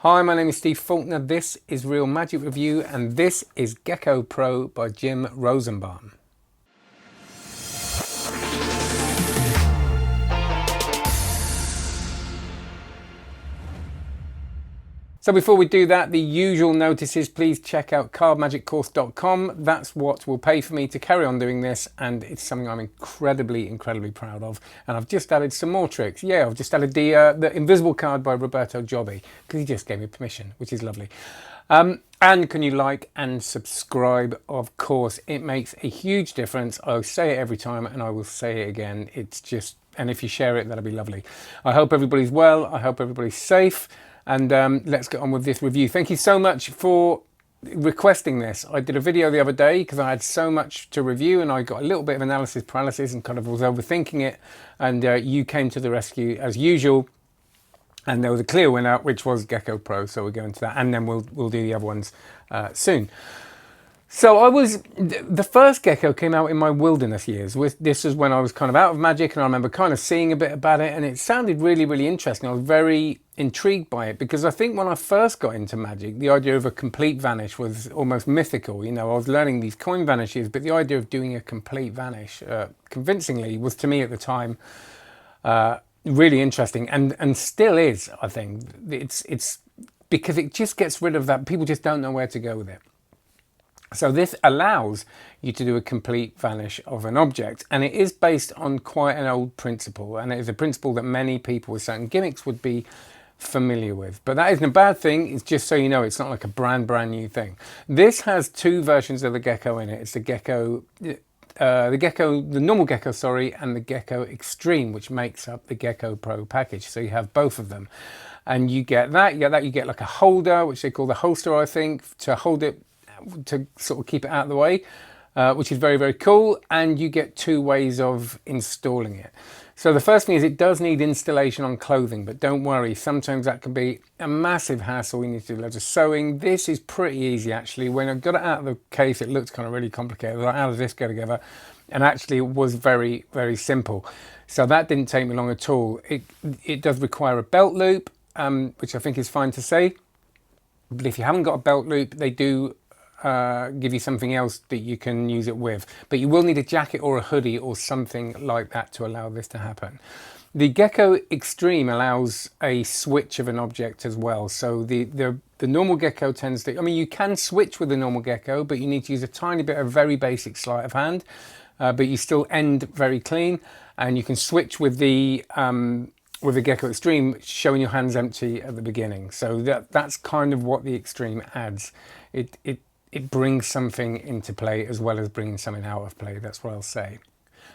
Hi, my name is Steve Faulkner. This is Real Magic Review, and this is Gecko Pro by Jim Rosenbaum. So before we do that, the usual notices, please check out cardmagiccourse.com. That's what will pay for me to carry on doing this, and it's something I'm incredibly proud of. And I've just added some more tricks. Yeah, I've just added the invisible card by Roberto Jobby, because he just gave me permission, which is lovely. And can you like and subscribe? Of course, it makes a huge difference. I say it every time, and I will say it again. It's just, and if you share it, that'll be lovely. I hope everybody's well. I hope everybody's safe. And let's get on with this review. Thank you so much for requesting this. I did a video the other day because I had so much to review and I got a little bit of analysis paralysis and kind of was overthinking it. And you came to the rescue as usual. And there was a clear winner, which was Gecko Pro. So we're going to that, and then we'll do the other ones soon. So the first Gecko came out in my wilderness years. This was when I was kind of out of magic, and I remember kind of seeing a bit about it, and it sounded really interesting. I was very intrigued by it because I think when I first got into magic, the idea of a complete vanish was almost mythical. You know, I was learning these coin vanishes, but the idea of doing a complete vanish convincingly was, to me at the time, really interesting, and still is. I think it's because it just gets rid of that. People just don't know where to go with it. So this allows you to do a complete vanish of an object, and it is based on quite an old principle, and it is a principle that many people with certain gimmicks would be familiar with. But that isn't a bad thing. It's just so you know, it's not like a brand new thing. This has two versions of the Gecko in it. It's the Gecko, the normal Gecko, sorry, and the Gecko Extreme, which makes up the Gecko Pro package. So you have both of them, and you get that. You get like a holder, which they call the holster, I think, to hold it, to sort of keep it out of the way, which is very cool. And you get two ways of installing it. So the first thing is it does need installation on clothing, but don't worry, sometimes that can be a massive hassle. You need to do loads of sewing. This is pretty easy, actually. When I got it out of the case, it looked kind of really complicated. Like, how does this go together? And actually it was very simple. So that didn't take me long at all. It does require a belt loop, which I think is fine to say, but if you haven't got a belt loop, they do give you something else that you can use it with, but you will need a jacket or a hoodie or something like that to allow this to happen. The Gecko Extreme allows a switch of an object as well. So the normal Gecko tends to, I mean, you can switch with the normal Gecko, but you need to use a tiny bit of very basic sleight of hand, but you still end very clean, and you can switch with the Gecko Extreme, showing your hands empty at the beginning. So that's kind of what the Extreme adds. It brings something into play as well as bringing something out of play. That's what I'll say.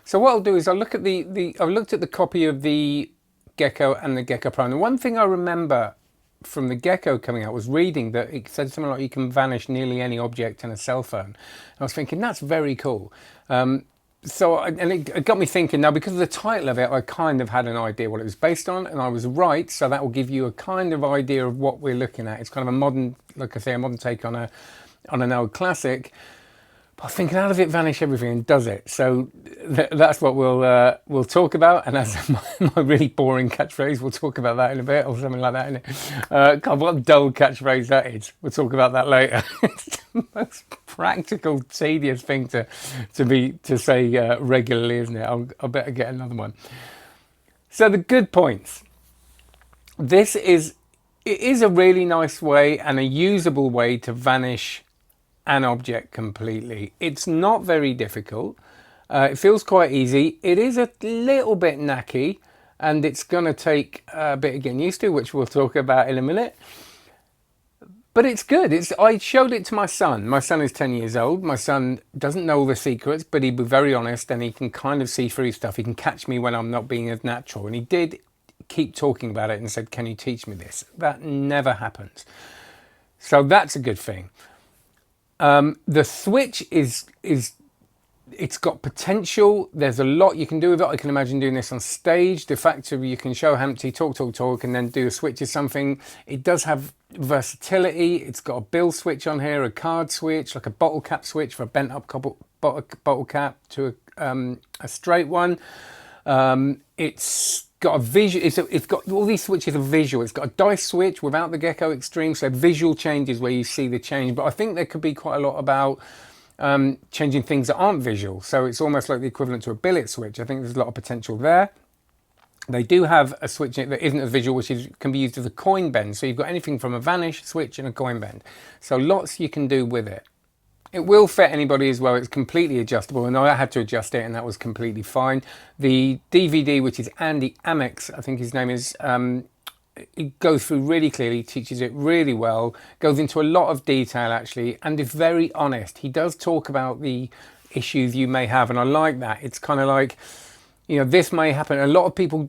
So what I'll do is I'll look at I've looked at the copy of the Gecko and the Gecko Pro. And the one thing I remember from the Gecko coming out was reading that it said something like you can vanish nearly any object in a cell phone. And I was thinking, that's very cool. And it got me thinking. Now, because of the title of it, I kind of had an idea what it was based on, and I was right. So that will give you a kind of idea of what we're looking at. It's kind of a modern, like I say, a modern take on an old classic. But I'm thinking, how does it vanish everything, and does it? So that's what we'll talk about. And as my really boring catchphrase, we'll talk about that in a bit, or something like that, innit? God, what a dull catchphrase that is. We'll talk about that later. It's the most practical, tedious thing to say regularly, isn't it? I'll better get another one. So the good points. It is a really nice way and a usable way to vanish an object completely. It's not very difficult. It feels quite easy. It is a little bit knacky, and it's going to take a bit of getting used to, which we'll talk about in a minute. But it's good. I showed it to my son. My son is 10 years old. My son doesn't know all the secrets, but he'd be very honest, and he can kind of see through stuff. He can catch me when I'm not being as natural. And he did keep talking about it and said, can you teach me this? That never happens. So that's a good thing. The switch it's got potential. There's a lot you can do with it. I can imagine doing this on stage. The fact that you can show empty, talk, and then do a switch is something. It does have versatility. It's got a bill switch on here, a card switch, like a bottle cap switch for a bent up bottle cap to a straight one. It's got a visual, it's got all these switches are visual. It's got a dice switch without the Gecko Extreme, so visual changes where you see the change. But I think there could be quite a lot about changing things that aren't visual. So it's almost like the equivalent to a billet switch. I think there's a lot of potential there. They do have a switch that isn't a visual, which can be used as a coin bend. So you've got anything from a vanish, switch, and a coin bend. So lots you can do with it. It will fit anybody as well. It's completely adjustable, and I had to adjust it, and that was completely fine. The DVD, which is Andy Amex, I think his name is, it goes through really clearly, teaches it really well, goes into a lot of detail actually, and is very honest. He does talk about the issues you may have, and I like that. It's kind of like, you know, this may happen. A lot of people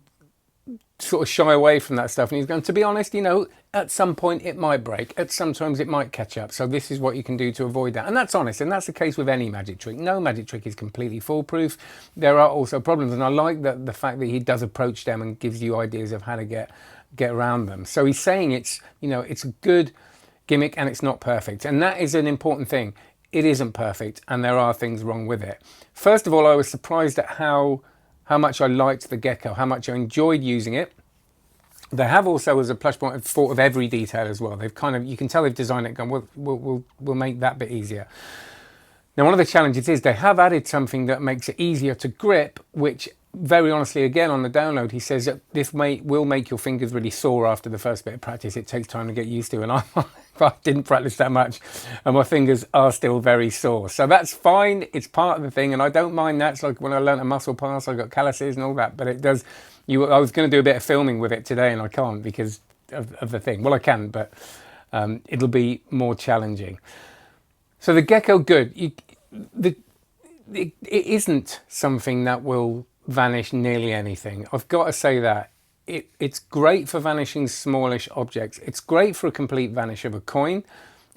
sort of shy away from that stuff, and he's going, to be honest, you know, at some point it might break, sometimes it might catch up, so this is what you can do to avoid that. And that's honest, and that's the case with any magic trick. No magic trick is completely foolproof. There are also problems, and I like that the fact that he does approach them and gives you ideas of how to get around them. So he's saying it's, you know, it's a good gimmick and it's not perfect, and that is an important thing. It isn't perfect, and there are things wrong with it. First of all, I was surprised at how much I liked the Gecko, how much I enjoyed using it. They have also, as a plush point, thought of every detail as well. They've kind of, you can tell they've designed it going, we'll make that bit easier. Now, one of the challenges is they have added something that makes it easier to grip, which very honestly, again, on the download, he says that this will make your fingers really sore after the first bit of practice. It takes time to get used to, and I didn't practice that much, and my fingers are still very sore. So that's fine. It's part of the thing, and I don't mind that. It's like when I learned a muscle pass, I got calluses and all that, but it does. I was going to do a bit of filming with it today, and I can't because of the thing. Well, I can, but it'll be more challenging. So the Gecko, good. It isn't something that will vanish nearly anything. I've got to say that. It's great for vanishing smallish objects. It's great for a complete vanish of a coin.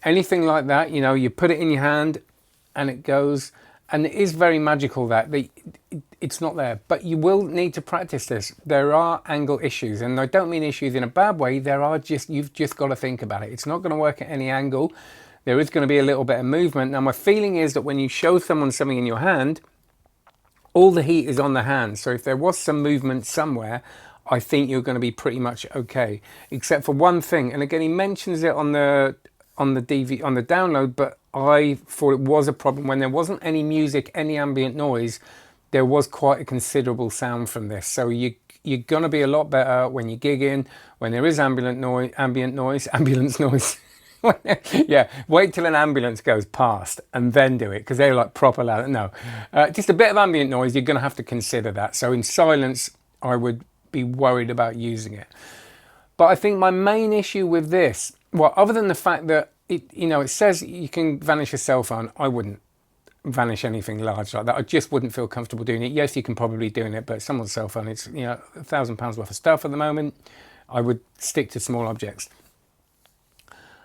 Anything like that, you know, you put it in your hand and it goes. And it is very magical that it's not there. But you will need to practice this. There are angle issues, and I don't mean issues in a bad way. You've just got to think about it. It's not going to work at any angle. There is going to be a little bit of movement. Now, my feeling is that when you show someone something in your hand, all the heat is on the hand. So if there was some movement somewhere, I think you're going to be pretty much okay, except for one thing. And again, he mentions it on the download, but I thought it was a problem when there wasn't any music, any ambient noise. There was quite a considerable sound from this. So you're going to be a lot better when you gig in, when there is ambulance noise. Yeah, wait till an ambulance goes past and then do it, because they're like proper loud. No, just a bit of ambient noise, you're going to have to consider that. So in silence, I would be worried about using it. But I think my main issue with this, well, other than the fact that it says you can vanish a cell phone, I wouldn't vanish anything large like that. I just wouldn't feel comfortable doing it. Yes, you can probably doing it, but someone's cell phone, it's, you know, £1,000 worth of stuff at the moment. I would stick to small objects.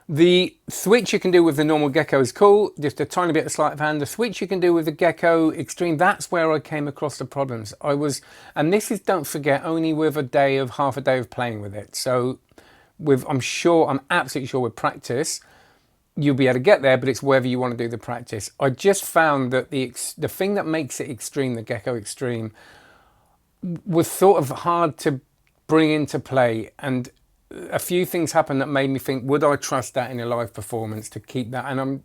The switch you can do with the normal Gecko is cool, just a tiny bit of sleight of hand. The switch you can do with the Gecko Extreme, that's where I came across the problems. And this is, don't forget, only with half a day of playing with it. So I'm absolutely sure with practice, you'll be able to get there, but it's whether you want to do the practice. I just found that the thing that makes it extreme, the Gecko Extreme, was sort of hard to bring into play, and a few things happened that made me think, would I trust that in a live performance to keep that? And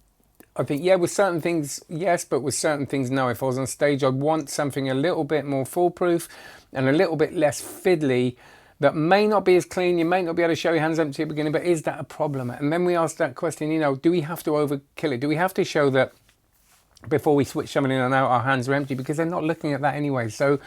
I think, yeah, with certain things, yes, but with certain things, no. If I was on stage, I'd want something a little bit more foolproof and a little bit less fiddly, that may not be as clean. You may not be able to show your hands empty at the beginning, but is that a problem? And then we asked that question, you know, do we have to overkill it? Do we have to show that before we switch something in and out, our hands are empty? Because they're not looking at that anyway. So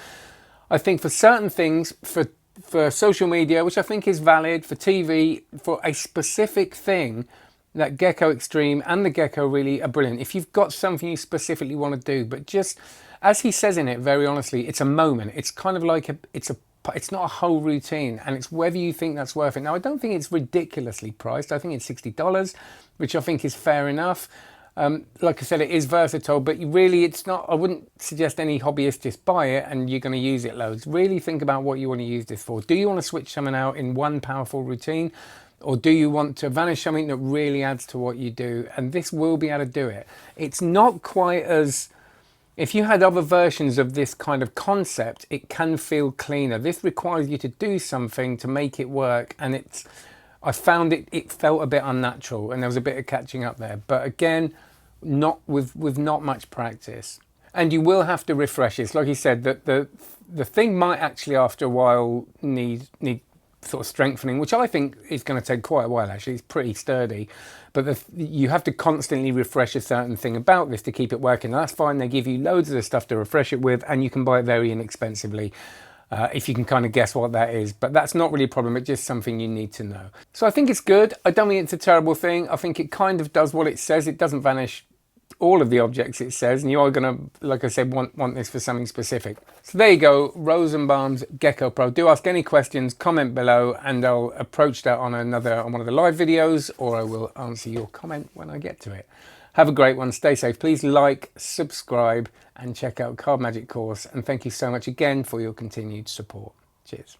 I think for certain things, for social media, which I think is valid, for TV, for a specific thing, that Gecko Extreme and the Gecko really are brilliant. If you've got something you specifically want to do, but just, as he says in it, very honestly, it's a moment. It's kind of like it's not a whole routine, and it's whether you think that's worth it. Now, I don't think it's ridiculously priced. I think it's $60, which I think is fair enough. Like I said, it is versatile, but really it's not, I wouldn't suggest any hobbyist just buy it and you're going to use it loads. Really think about what you want to use this for. Do you want to switch something out in one powerful routine, or do you want to vanish something that really adds to what you do? And this will be able to do it. It's not quite as If you had other versions of this kind of concept, it can feel cleaner. This requires you to do something to make it work, and I found it felt a bit unnatural, and there was a bit of catching up there. But again, not with not much practice. And you will have to refresh this. Like you said, that the thing might actually after a while need sort of strengthening, which I think is going to take quite a while actually. It's pretty sturdy, but you have to constantly refresh a certain thing about this to keep it working. And that's fine. They give you loads of the stuff to refresh it with, and you can buy it very inexpensively if you can kind of guess what that is. But that's not really a problem. It's just something you need to know. So I think it's good. I don't think it's a terrible thing. I think it kind of does what it says. It doesn't vanish all of the objects it says, and you are going to, like I said, want this for something specific. So there you go, Rosenbaum's Gecko Pro. Do ask any questions, comment below, and I'll approach that on one of the live videos, or I will answer your comment when I get to it. Have a great one, stay safe. Please like, subscribe, and check out Card Magic course, and thank you so much again for your continued support. Cheers.